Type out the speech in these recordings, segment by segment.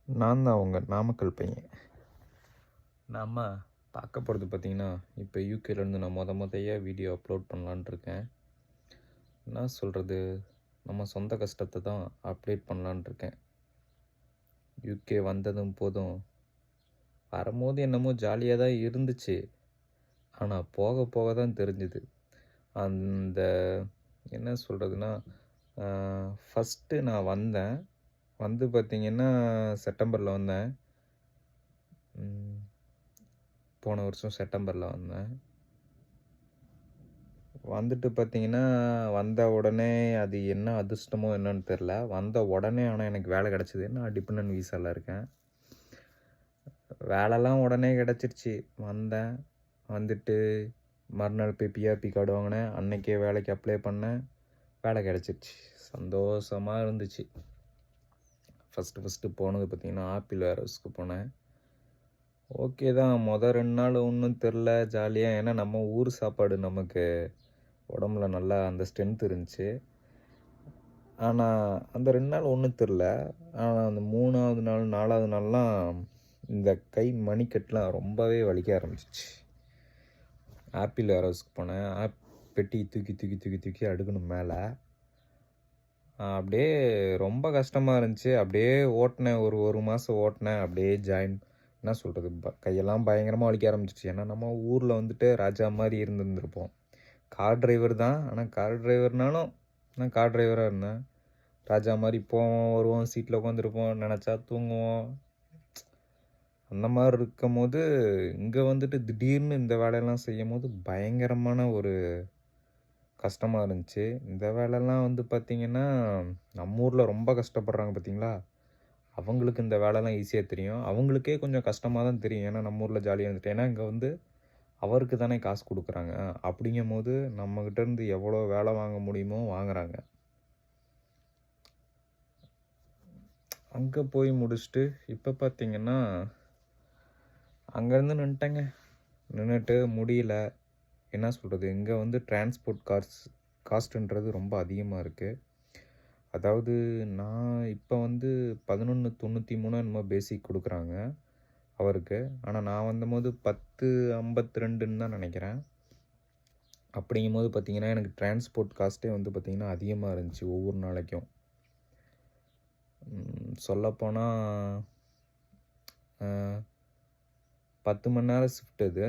நான் தான் உங்கள் நாமக்கல் பையன். நம்ம பார்க்க போகிறது பார்த்திங்கன்னா, இப்போ யூகேலேருந்து நான் முதையா வீடியோ அப்லோட் பண்ணலான்னு இருக்கேன். என்ன சொல்கிறது, நம்ம சொந்த கஷ்டத்தை தான் அப்டேட் பண்ணலான்னு இருக்கேன். யூகே வந்ததும் போதும் வரும்போது என்னமோ ஜாலியாக தான் இருந்துச்சு. ஆனால் போக போக தான் தெரிஞ்சுது. அந்த என்ன சொல்கிறதுனா, ஃபஸ்ட்டு நான் வந்தேன். வந்து பார்த்திங்கன்னா செப்டம்பரில் வந்தேன். போன வருஷம் செப்டம்பரில் வந்தேன். வந்துட்டு பார்த்திங்கன்னா, வந்த உடனே அது என்ன அதிர்ஷ்டமோ என்னன்னு தெரில. வந்த உடனே ஆனால் எனக்கு வேலை கிடச்சிது. நான் டிபெண்டன்ட் வீசாவில் இருக்கேன். வேலைலாம் உடனே கிடச்சிருச்சு. வந்தேன், வந்துட்டு மறுநாள் போய் பிஆர்பி கார்டு வாங்கினேன். அன்றைக்கே வேலைக்கு அப்ளை பண்ணேன். வேலை கிடச்சிருச்சு. சந்தோஷமாக இருந்துச்சு. ஃபஸ்ட்டு போனது பார்த்திங்கன்னா ஆப்பிள் வேர்ஹவுஸ்க்கு போனேன். ஓகே தான். 2 நாள் ஒன்றும் தெரில, ஜாலியாக. ஏன்னா நம்ம ஊர் சாப்பாடு நமக்கு உடம்புல நல்லா அந்த ஸ்ட்ரென்த் இருந்துச்சு. ஆனால் அந்த 2 நாள் ஒன்றும் தெரில. ஆனால் அந்த 3ஆவது நாள் 4ஆவது நாள்லாம் இந்த கை மணிக்கட்டுலாம் ரொம்பவே வலிக்க ஆரம்பிச்சிச்சு. ஆப்பிள் வேர்ஹவுஸ்க்கு போனேன். பெட்டி தூக்கி அடுக்கணும் மேலே. அப்படியே ரொம்ப கஷ்டமாக இருந்துச்சு. அப்படியே ஓட்டினேன், ஒரு மாதம் ஓட்டினேன். அப்படியே என்ன சொல்கிறது, கையெல்லாம் பயங்கரமாக வலிக்க ஆரம்பிச்சிச்சு. ஏன்னா நம்ம ஊரில் வந்துட்டு ராஜா மாதிரி இருந்திருப்போம். கார் டிரைவர் தான், ஆனால் கார் டிரைவர்னாலும் நான் கார் டிரைவராக இருந்தேன். ராஜா மாதிரி போவோம், வருவோம், சீட்டில் உட்காந்துருப்போம், நினச்சா தூங்குவோம். அந்த மாதிரி இருக்கும் போது இங்கே வந்துட்டு திடீர்னு இந்த வேலையெல்லாம் செய்யும் போது பயங்கரமான ஒரு கஷ்டமாக இருந்துச்சு. இந்த வேலைலாம் வந்து பார்த்திங்கன்னா, நம்ம ஊரில் ரொம்ப கஷ்டப்படுறாங்க பார்த்திங்களா, அவங்களுக்கு இந்த வேலைலாம் ஈஸியாக தெரியும். அவங்களுக்கே கொஞ்சம் கஷ்டமாக தான் தெரியும். ஏன்னா நம்ம ஊரில் ஜாலியாக இருந்துட்டு, ஏன்னா இங்கே வந்து அவருக்கு தானே காசு கொடுக்குறாங்க. அப்படிங்கும் போது நம்மக்கிட்டேருந்து எவ்வளோ வேலை வாங்க முடியுமோ வாங்குறாங்க. அங்கே போய் முடிச்சுட்டு இப்போ பார்த்திங்கன்னா அங்கேருந்து நின்றுட்டு முடியல. என்ன சொல்கிறது, இங்கே வந்து டிரான்ஸ்போர்ட் காஸ்ட்டுன்றது ரொம்ப அதிகமாக இருக்குது. அதாவது நான் இப்போ வந்து 11.93 என்னமோ பேசிக் கொடுக்குறாங்க அவருக்கு. ஆனால் நான் வந்தபோது 10.52ன்னு தான் நினைக்கிறேன். அப்படிங்கும்போது பார்த்திங்கன்னா எனக்கு டிரான்ஸ்போர்ட் காஸ்ட்டே வந்து பார்த்திங்கன்னா அதிகமாக இருந்துச்சு ஒவ்வொரு நாளைக்கும். சொல்லப்போனால் 10 மணி நேரம் ஷிஃப்ட் இது.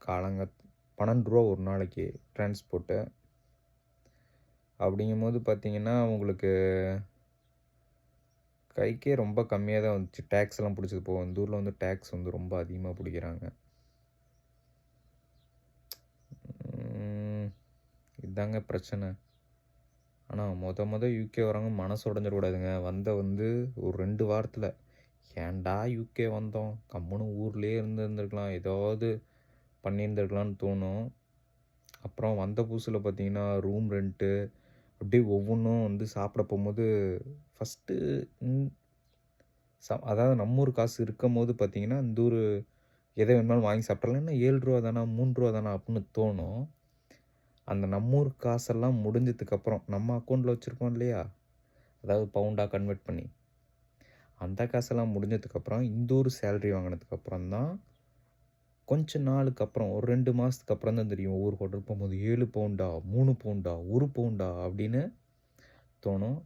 12 ரூபா ஒரு நாளைக்கு டிரான்ஸ்போர்ட்டு. அப்படிங்கும்போது பார்த்திங்கன்னா உங்களுக்கு கைக்கே ரொம்ப கம்மியாக தான் வந்துச்சு. டேக்ஸ்லாம் பிடிச்சது போகும். இந்த ஊரில் வந்து டேக்ஸ் வந்து ரொம்ப அதிகமாக பிடிக்கிறாங்க. இதுதாங்க பிரச்சனை. ஆனால் யூகே வரவங்க மனசு உடஞ்சிடக்கூடாதுங்க. வந்து ஒரு 2 வாரத்தில் ஏன்டா யூகே வந்தோம், கம்முன்னு ஊர்லேயே இருந்திருக்கலாம், ஏதாவது பண்ணியிருந்துருக்கலான்னு தோணும். அப்புறம் வந்த புதுசில் பார்த்திங்கன்னா ரூம் ரெண்ட்டு அப்படியே ஒவ்வொன்றும் வந்து சாப்பிட போகும்போது ஃபஸ்ட்டு அதாவது நம்ம ஊர் காசு இருக்கும் போது பார்த்திங்கன்னா இந்த ஊர் எதை வேணாலும் வாங்கி சாப்பிட்றலாம். என்ன 7 ரூபா தானா 3 ரூபா தானா அப்படின்னு தோணும். அந்த நம்ம ஊர் காசெல்லாம் முடிஞ்சதுக்கப்புறம் நம்ம அக்கௌண்ட்டில் வச்சுருப்போம் இல்லையா, அதாவது பவுண்டாக கன்வெர்ட் பண்ணி, அந்த காசெல்லாம் முடிஞ்சதுக்கப்புறம் இந்த ஊர் சேலரி வாங்கினதுக்கப்புறம் தான் கொஞ்ச நாளுக்கு அப்புறம் ஒரு 2 மாதத்துக்கு அப்புறம் தான் தெரியும். ஒவ்வொரு ஹோட்டல் போகும்போது 7 பவுண்டா 3 பவுண்டா 1 பவுண்டா அப்படின்னு தோணும்.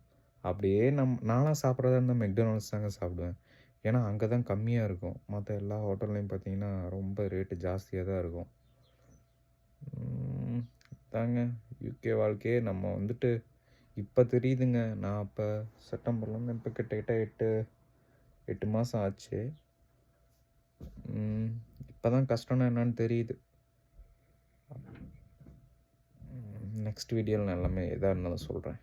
அப்படியே நான்லாம் சாப்பிட்றதா இருந்தால் மெக்டொனால்ட்ஸ் தாங்க சாப்பிடுவேன். ஏன்னா அங்கே தான் கம்மியாக இருக்கும். மற்ற எல்லா ஹோட்டல்லையும் பார்த்திங்கன்னா ரொம்ப ரேட்டு ஜாஸ்தியாக தான் இருக்கும். தாங்க யூகே வாழ்க்கையே நம்ம வந்துட்டு இப்போ தெரியுதுங்க. நான் இப்போ செப்டம்பர்லேருந்து இப்போ கிட்ட 8 மாதம் ஆச்சு. இப்போ தான் கஷ்டம்னா என்னன்னு தெரியுது. நெக்ஸ்ட் வீடியோவில் நான் எல்லாமே எதாக இருந்தாலும் சொல்கிறேன்.